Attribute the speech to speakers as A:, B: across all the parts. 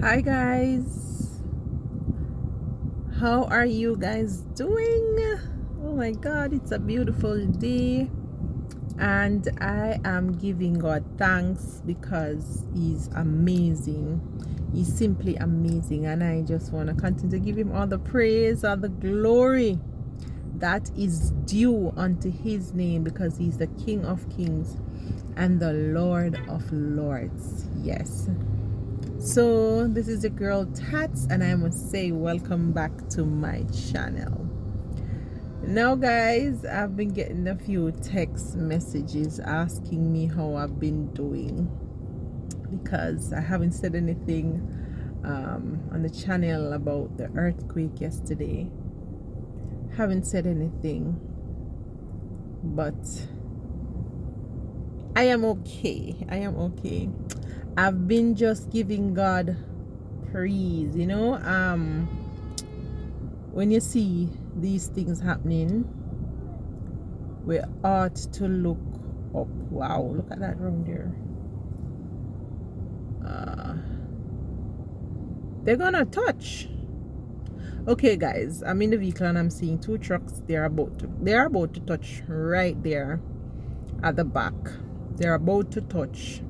A: Hi guys, how are you guys doing? Oh my god, it's a beautiful day and I am giving God thanks because he's amazing. He's simply amazing, and I just want to continue to give him all the praise, all the glory that is due unto his name, because he's the King of Kings and the Lord of Lords. Yes. So this is the girl Tats, and I must say welcome back to my channel. Now guys, I've been getting a few text messages asking me how I've been doing, because I haven't said anything on the channel about the earthquake yesterday. Haven't said anything, but I am okay. I am okay. I've been just giving God praise, when you see these things happening, we ought to look up. Wow, look at that round there. They're gonna touch. Okay guys, I'm in the vehicle and I'm seeing two trucks. They're about to touch right there at the back. They're about to touch.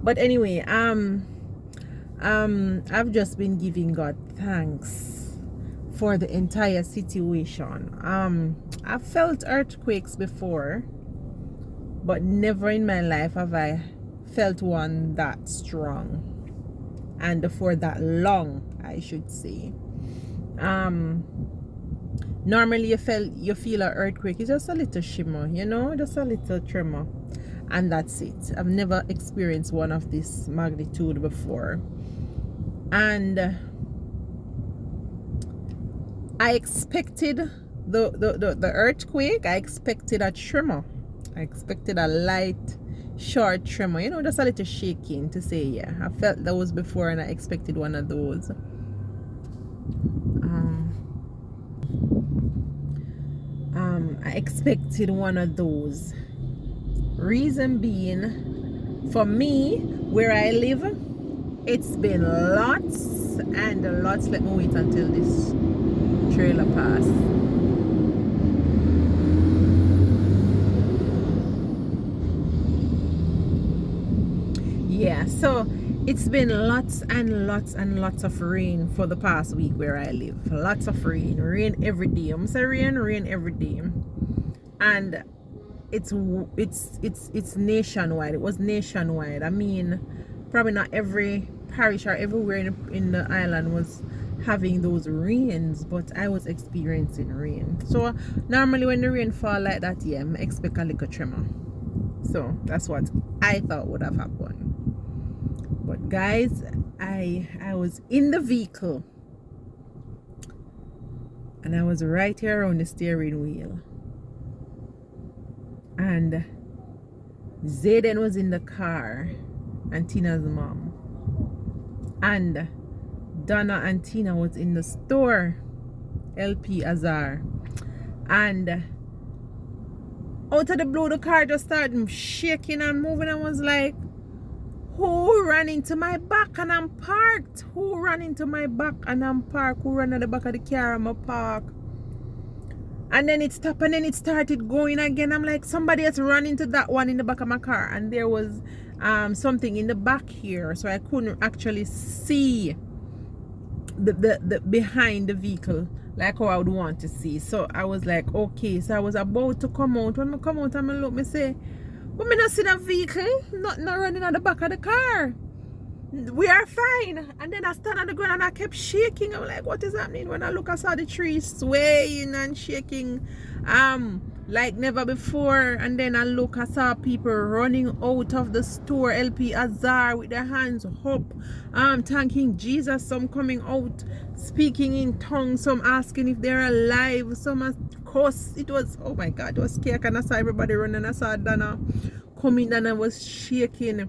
A: But anyway, I've just been giving God thanks for the entire situation. I've felt earthquakes before, but never in my life have I felt one that strong and for that long, I should say. Normally you feel an earthquake, it's just a little shimmer, just a little tremor, and that's it. I've never experienced one of this magnitude before, and I expected the earthquake. I expected a tremor. I expected a light, short tremor, just a little shaking to say, yeah. I felt those before and I expected one of those. I expected one of those. Reason being, for me, where I live, it's been lots and lots. Let me wait until this trailer pass. Yeah, so it's been lots and lots and lots of rain for the past week where I live. Lots of rain every day. I'm saying rain every day, and it's nationwide. It was nationwide. I mean, probably not every parish or everywhere in the island was having those rains, but I was experiencing rain. So normally when the rain fall like that, yeah, I expect a little tremor. So that's what I thought would have happened. But guys, I was in the vehicle and I was right here on the steering wheel, and Zayden was in the car, and Tina's mom, and Donna and Tina was in the store, LP Azar, and out of the blue the car just started shaking and moving. I was like, who ran into my back and I'm parked? Who ran into my back and I'm parked? Who ran at the back of the car and I'm parked? And then it stopped and then it started going again. I'm like, somebody else ran into that one in the back of my car, and there was something in the back here, so I couldn't actually see the behind the vehicle like how I would want to see. So I was like, okay. So I was about to come out. When I come out and I look, me say, but me not see the vehicle, not running at the back of the car. We are fine. And then I stand on the ground and I kept shaking. I'm like, what is happening? When I look, I saw the trees swaying and shaking like never before. And then I look, I saw people running out of the store, LP Azar, with their hands up, thanking Jesus. Some coming out speaking in tongues, some asking if they're alive, some cuss. It was, oh my God, it was scary. And I saw everybody running. I saw Dana coming. Dana was shaking.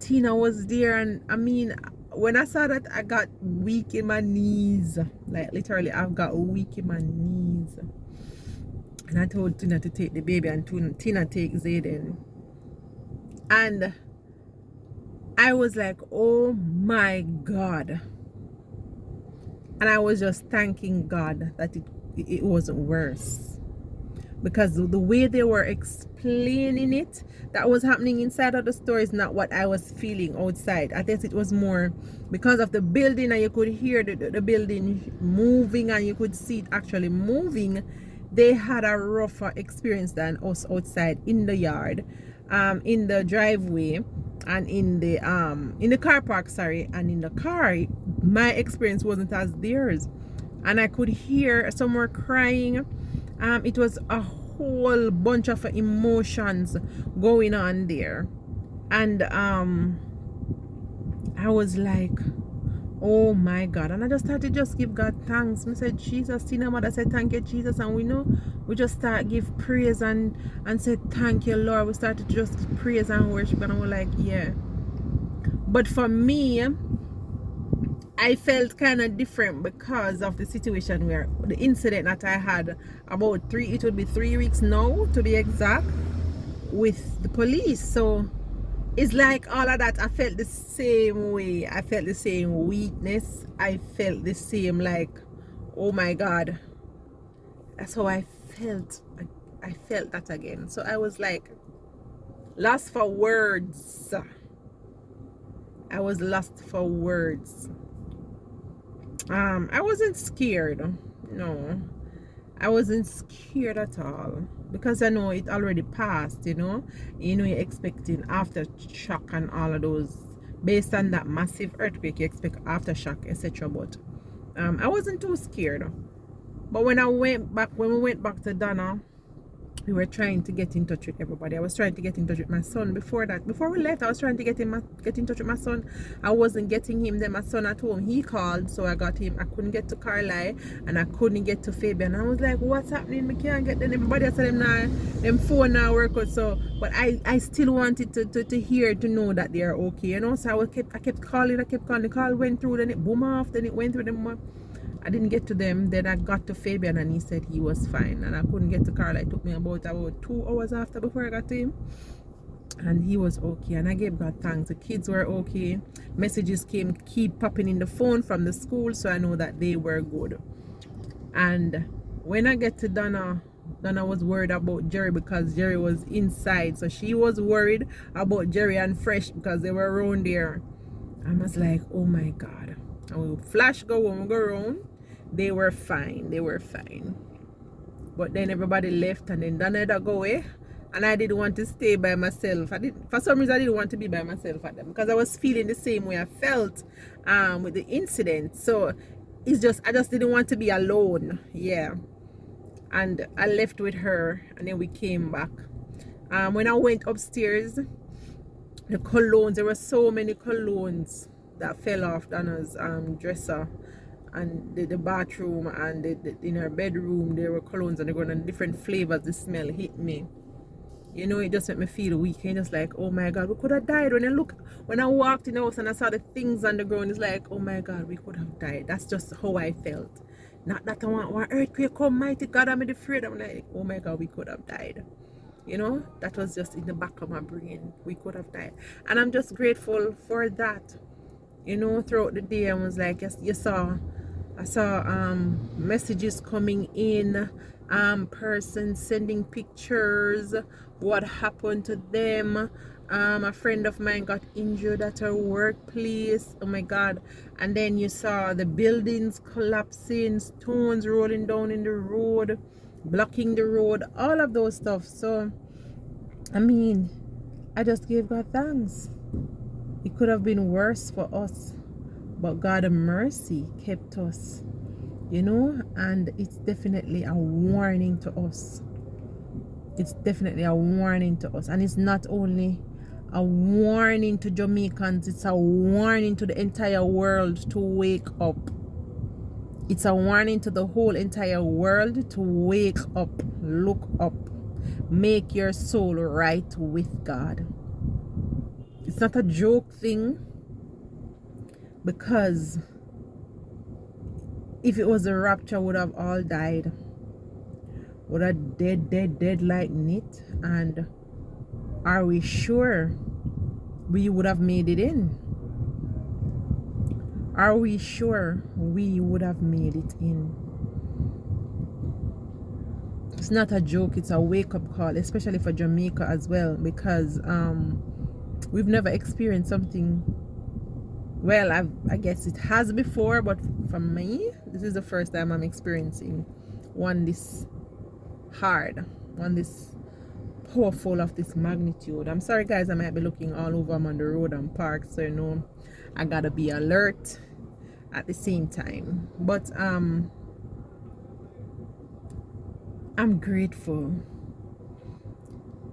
A: Tina was there, and I mean, when I saw that, I got weak in my knees. Like literally, I've got weak in my knees. And I told Tina to take the baby, and Tina take Zayden. And I was like, oh my God. And I was just thanking God that it wasn't worse. Because the way they were explaining it, that was happening inside of the store is not what I was feeling outside. I guess it was more because of the building, and you could hear the building moving, and you could see it actually moving. They had a rougher experience than us outside in the yard, in the driveway, and in the car park, sorry, and in the car. My experience wasn't as theirs, and I could hear some were crying. It was a whole bunch of emotions going on there, and I was like, oh my God. And I just started to just give God thanks. I said, Jesus, Tina mother said, thank you, Jesus. And we know we just start give praise and said, thank you, Lord. We started to just praise and worship, and we're like, yeah. But for me, I felt kind of different because of the situation where the incident that I had about it would be 3 weeks now to be exact, with the police. So it's like all of that, I felt the same way. I felt the same weakness. I felt the same, like, oh my God. That's how I felt. I felt that again. So I was like lost for words. I was lost for words. I wasn't scared. No, I wasn't scared at all, because I know it already passed. You're expecting aftershock and all of those. Based on that massive earthquake, you expect aftershock, etc. But I wasn't too scared. But when we went back to Donna, we were trying to get in touch with everybody. I was trying to get in touch with my son before we left. I was trying to get in touch with my son. I wasn't getting him. Then my son at home, he called, so I got him. I couldn't get to Carlisle, and I couldn't get to Fabian. I was like, what's happening? We can't get them. Everybody else said them phone now work out. So but I still wanted to hear, to know that they are okay, so I kept calling. The call went through, then it boom off, then it went through them. I didn't get to them. Then I got to Fabian, and he said he was fine, and I couldn't get to Carl. It took me about 2 hours after before I got to him, and he was okay. And I gave God thanks. The kids were okay. Messages keep popping in the phone from the school, so I know that they were good. And when I get to Donna was worried about Jerry, because Jerry was inside, so she was worried about Jerry and Fresh because they were around there. I was like, oh my God. And we flash go when we go around, they were fine. But then everybody left, and then Donna had to go away, and I didn't want to stay by myself. For some reason I didn't want to be by myself at them, because I was feeling the same way I felt with the incident. So it's just, I just didn't want to be alone. Yeah. And I left with her, and then we came back. When I went upstairs, the colognes, there were so many colognes that fell off Donna's dresser, and the bathroom, and in her bedroom there were colognes, and they were in different flavors. The smell hit me. It just made me feel weak, and just like, oh my God, we could have died. When I walked in the house and I saw the things on the ground, it's like, oh my God, we could have died. That's just how I felt. Not that I want one earthquake come, mighty God, I'm afraid. I'm like, oh my God, we could have died. That was just in the back of my brain. We could have died. And I'm just grateful for that. Throughout the day, I was like, yes, I saw messages coming in, persons sending pictures, what happened to them. A friend of mine got injured at her workplace. Oh my God. And then you saw the buildings collapsing, stones rolling down in the road, blocking the road, all of those stuff. So I mean, I just gave God thanks. It could have been worse for us, but God's mercy kept us, and it's definitely a warning to us. It's definitely a warning to us. And it's not only a warning to Jamaicans, it's a warning to the entire world to wake up. It's a warning to the whole entire world to wake up, look up, make your soul right with God. It's not a joke thing, because if it was a rapture, would have all died. Would have dead like meat. And are we sure we would have made it in? Are we sure we would have made it in? It's not a joke, it's a wake-up call, especially for Jamaica as well, because we've never experienced something. Well, I guess it has before, but for me, this is the first time I'm experiencing one this hard, one this powerful, of this magnitude. I'm sorry guys, I might be looking all over. I'm on the road and parked, so you know I gotta be alert at the same time. But I'm grateful.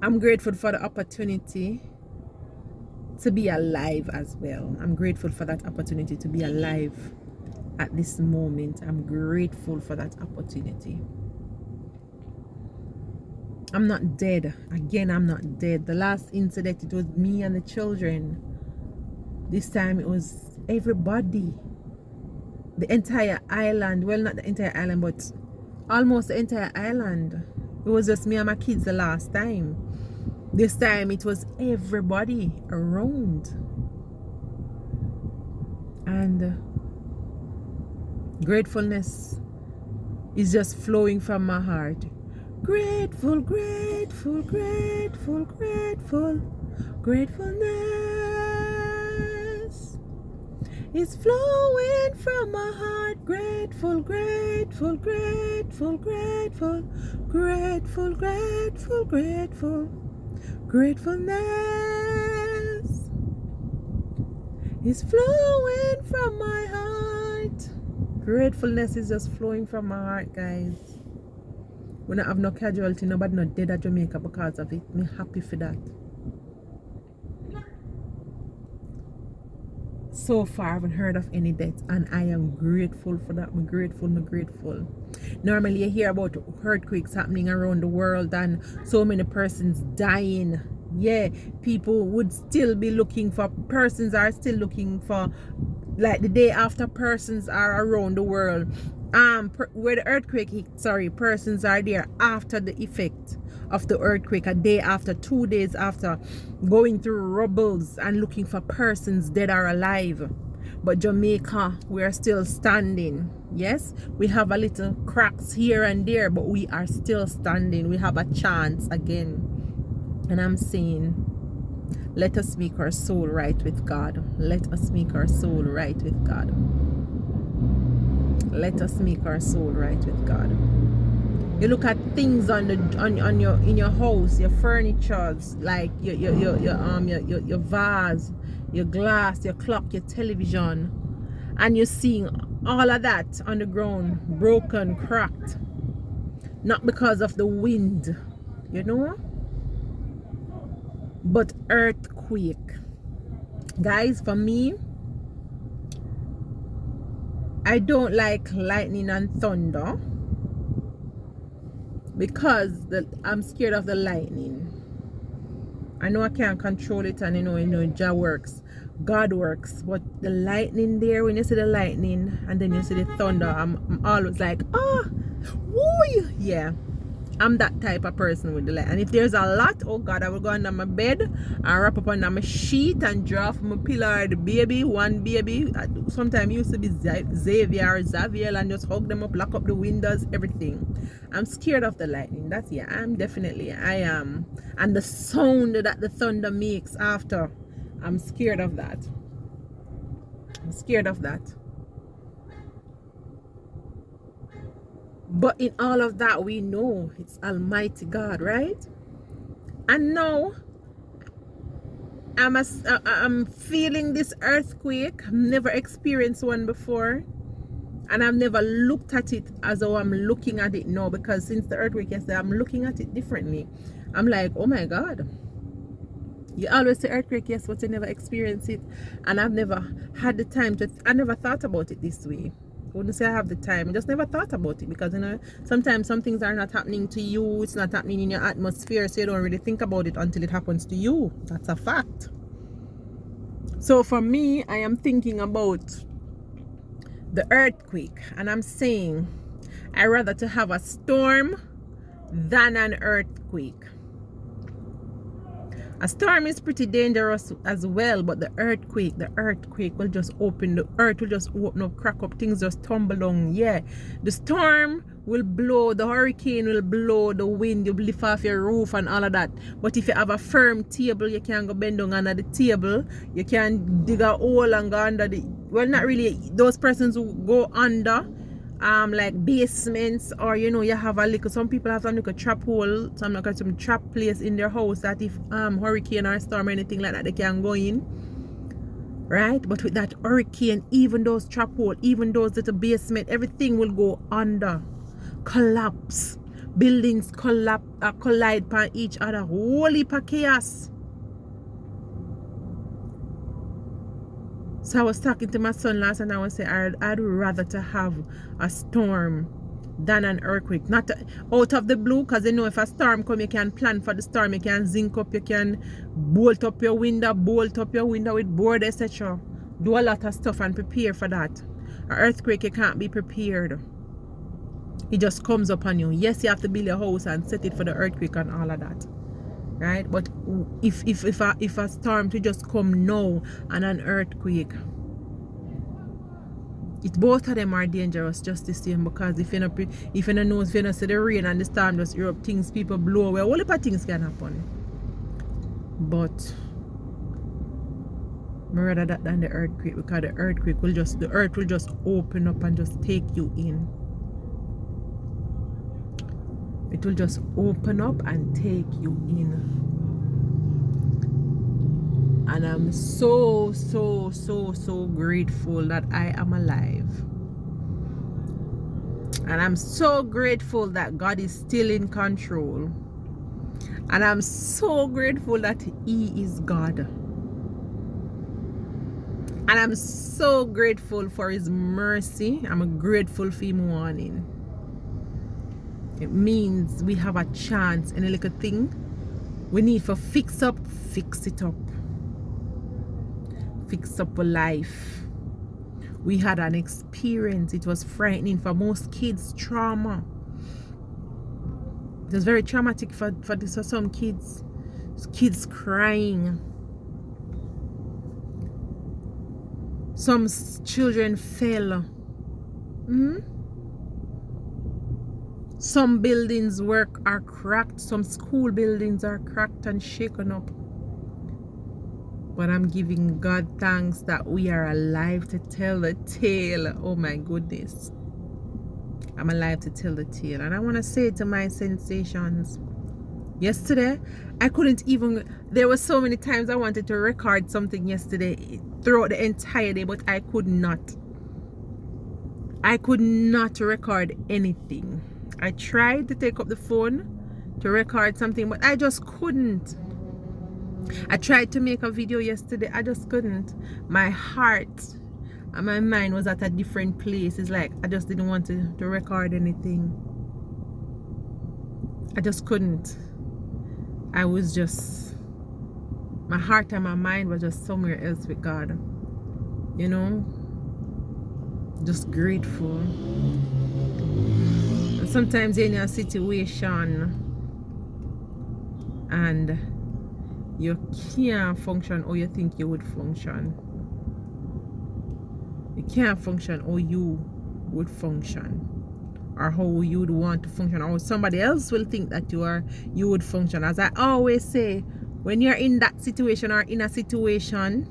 A: I'm grateful for the opportunity to be alive as well. I'm grateful for that opportunity to be alive at this moment. I'm grateful for that opportunity. I'm not dead. Again, I'm not dead. The last incident, it was me and the children. This time it was everybody. The entire island. Well, not the entire island, but almost the entire island. It was just me and my kids the last time. This time it was everybody around. And gratefulness is just flowing from my heart. Grateful, grateful, grateful, grateful. Gratefulness is flowing from my heart. Grateful, grateful, grateful, grateful. Grateful, grateful, grateful. Gratefulness is flowing from my heart. Gratefulness is just flowing from my heart, guys. We don't have no casualty, nobody not dead at Jamaica because of it. I'm happy for that. So far, I haven't heard of any deaths, and I am grateful for that. I'm grateful, I'm grateful. Normally, you hear about earthquakes happening around the world and so many persons dying. Yeah, people would still be looking for, persons are still looking for, like the day after persons are around the world. Where the earthquake hit, sorry, persons are there after the effect of the earthquake, a day after, 2 days after, going through rubbles and looking for persons dead or alive. But Jamaica, we are still standing. Yes, we have a little cracks here and there, but we are still standing. We have a chance again. And I'm saying, let us make our soul right with God. Let us make our soul right with God. Let us make our soul right with God. You look at things on the in your house, your furnitures, like your vase, your glass, your clock, your television, and you're seeing all of that on the ground, broken, cracked, not because of the wind, you know, but earthquake. Guys, for me, I don't like lightning and thunder because I'm scared of the lightning. I know I can't control it, and you know Jah works, God works, but the lightning there, when you see the lightning and then you see the thunder, I'm always like, woo, yeah. I'm that type of person with the light. And if there's a lot, oh God, I will go under my bed and wrap up under my sheet and draw from my pillow the baby, one baby. Sometimes used to be Xavier or Xavier, and just hug them up, lock up the windows, everything. I'm scared of the lightning. That's, yeah, I am. And the sound that the thunder makes after, I'm scared of that. I'm scared of that. But in all of that, we know it's Almighty God, right? And now I'm feeling this earthquake. I've never experienced one before, and I've never looked at it as though I'm looking at it now, because since the earthquake yesterday, I'm looking at it differently. I'm like, oh my God, you always say earthquake, yes, but you never experience it. And I've never had the time to, I never thought about it this way. I wouldn't say I have the time, I just never thought about it, because you know, sometimes some things are not happening to you, it's not happening in your atmosphere, so you don't really think about it until it happens to you. That's a fact. So for me, I am thinking about the earthquake, and I'm saying I rather to have a storm than an earthquake. A storm is pretty dangerous as well, but the earthquake will just open, the earth will just open up, crack up, things just tumble down. Yeah, the storm will blow, the hurricane will blow, the wind, you lift off your roof and all of that. But if you have a firm table, you can go bend down under the table, you can dig a hole and go under the, well, not really, those persons who go under like basements, or you know, you have a little, some people have some little trap hole, some trap place in their house that if hurricane or storm or anything like that, they can go in, right? But with that hurricane, even those trap hole, even those little basement, everything will go under, collapse, buildings collapse, collide upon each other, whole heap of chaos. So I was talking to my son last night and I was saying I'd rather to have a storm than an earthquake. Not out of the blue, because you know if a storm come, you can plan for the storm, you can zinc up, you can bolt up your window with board, etc. Do a lot of stuff and prepare for that. An earthquake, you can't be prepared. It just comes upon you. Yes, you have to build your house and set it for the earthquake and all of that. Right, but if a storm to just come now and an earthquake, both of them are dangerous just the same, because if you don't know, if you don't see the rain and the storm just erupt, things, people blow away, all of things can happen. But rather that than the earthquake, because the earthquake will just, the earth will just open up and just take you in. It will just open up and take you in. And I'm so grateful that I am alive. And I'm so grateful that God is still in control. And I'm so grateful that He is God. And I'm so grateful for His mercy. I'm grateful for Him warning. It means we have a chance in a little thing. We need to fix it up. Fix up a life. We had an experience. It was frightening for most kids. Trauma. It was very traumatic for some kids. Kids crying. Some children fell. Some buildings are cracked. Some school buildings are cracked and shaken up. But I'm giving God thanks that we are alive to tell the tale. Oh my goodness. I'm alive to tell the tale. And I want to say to my sensations, yesterday, I couldn't even, there were so many times I wanted to record something yesterday throughout the entire day, but I could not. I could not record anything. I tried to take up the phone to record something, but I just couldn't. I tried to make a video yesterday, I just couldn't. My heart and my mind was at a different place. It's like I just didn't want to record anything. I just couldn't. I was just, my heart and my mind was just somewhere else with God. You know? Just grateful. And sometimes you're in a situation and you can't function or you think you would function. You can't function or you would function, or how you would want to function, or somebody else will think that you would function. As I always say, when you're in that situation or in a situation,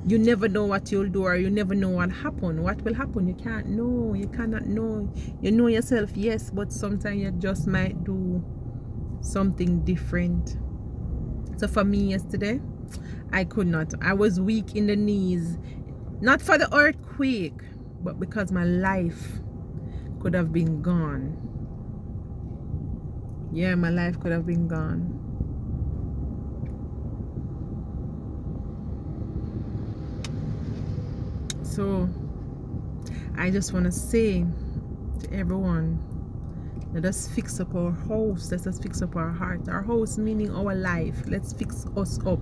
A: you never know what you'll do, or you never know what will happen. You can't know, you cannot know. You know yourself, yes, but sometimes you just might do something different. So for me yesterday, I could not. I was weak in the knees, not for the earthquake, but because my life could have been gone. Yeah, my life could have been gone. So I just want to say to everyone, let us fix up our house. Let us fix up our heart. Our house meaning our life. Let's fix us up.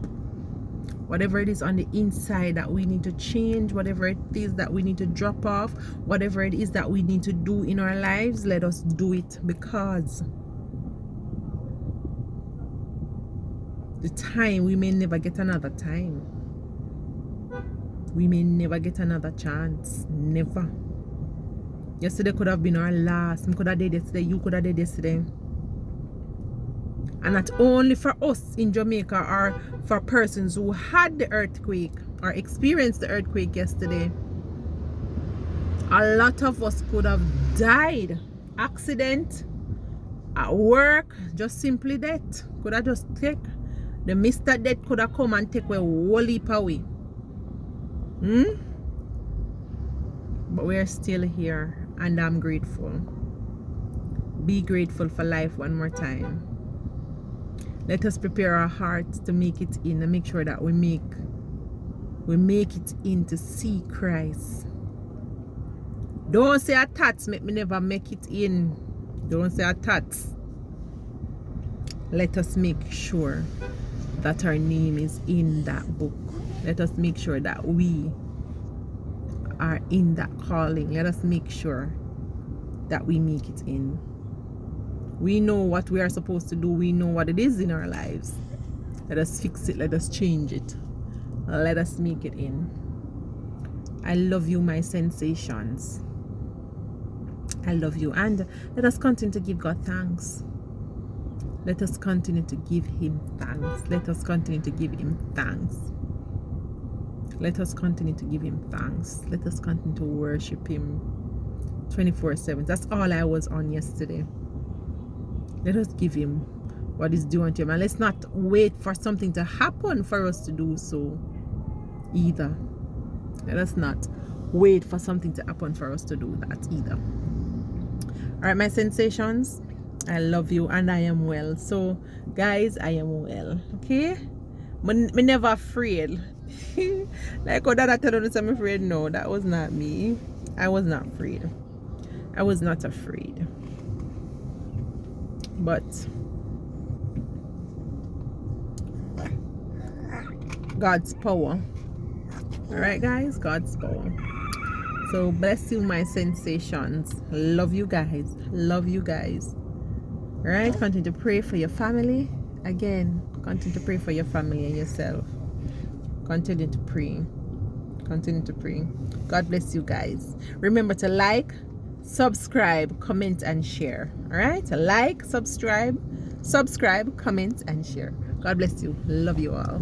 A: Whatever it is on the inside that we need to change, whatever it is that we need to drop off, whatever it is that we need to do in our lives, let us do it, because the time, we may never get another time. We may never get another chance. Never. Yesterday could have been our last. We could have did yesterday. You could have did yesterday. And not only for us in Jamaica or for persons who had the earthquake or experienced the earthquake yesterday. A lot of us could have died. Accident, at work, just simply death. Could have just take. The Mr. Death could have come and take away a whole heap away. But we are still here and I'm grateful. Be grateful for life one more time. Let us prepare our hearts to make it in and make sure that we make it in to see Christ. Don't say a tats make me never make it in. Don't say a tats. Let us make sure that our name is in that book. Let us make sure that we are in that calling. Let us make sure that we make it in. We know what we are supposed to do. We know what it is in our lives. Let us fix it. Let us change it. Let us make it in. I love you, my sensations. I love you. And let us continue to give God thanks. Let us continue to give Him thanks. Let us continue to give Him thanks. Let us continue to give Him thanks. Let us continue to worship Him 24/7. That's all I was on yesterday. Let us give Him what is due unto Him. And let's not wait for something to happen for us to do so either. Let us not wait for something to happen for us to do that either. Alright, my sensations, I love you and I am well. So guys, I am well. Okay? Me never afraid. Like how that I tell you I'm afraid. No, that was not me. I was not afraid. I was not afraid. But God's power. Alright guys, God's power. So bless you, my sensations. Love you guys. Love you guys. Alright, continue to pray for your family. Again, continue to pray for your family and yourself. Continue to pray. Continue to pray. God bless you guys. Remember to like, subscribe, comment, and share. Alright? Like, subscribe, comment, and share. God bless you. Love you all.